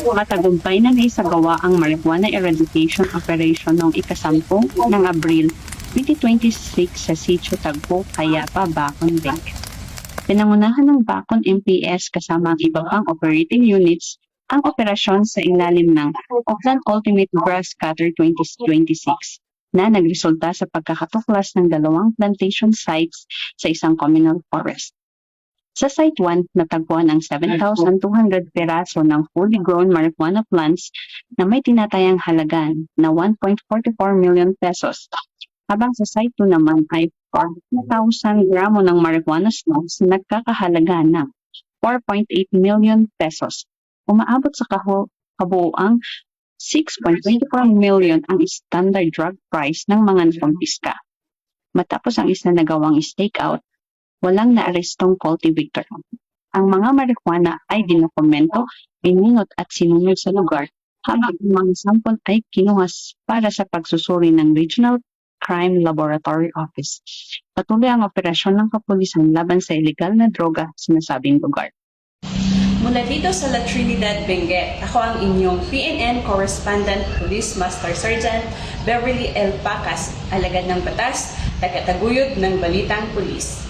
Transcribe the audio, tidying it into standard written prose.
Matagumpay na naisagawa ang marijuana eradication operation noong ika-10 ng Abril 2026 sa Sitio Tagpo, Cayapa, Bacon, Benguet. Pinangunahan ng Bacon MPS kasama ang iba pang operating units ang operasyon sa ilalim ng Oakland Ultimate Grass Cutter 2026 na nagresulta sa pagkakatuklas ng 2 plantation sites sa isang communal forest. Sa Site 1, natagpuan ang 7,200 peraso ng fully grown marijuana plants na may tinatayang halagan na 1.44 million pesos. Habang sa Site 2 naman ay 4,000 gramo ng marijuana stumps na nagkakahalaga ng 4.8 million pesos. Umaabot sa kabuuang 6.24 million ang standard drug price ng mga nakumpiska. Matapos ang isinagawang stakeout, walang naarestong cultivator. Ang mga marijuana ay dinokumento, pininot at sinunod sa lugar habang ang mga sampol ay kinuhas para sa pagsusuri ng Regional Crime Laboratory Office. Patuloy ang operasyon ng kapulisan laban sa illegal na droga sa nasabing lugar. Mula dito sa La Trinidad, Benguet, ako ang inyong PNN Correspondent Police Master Sergeant Beverly L. Pacas, alagad ng batas, tagataguyod ng Balitang Pulis.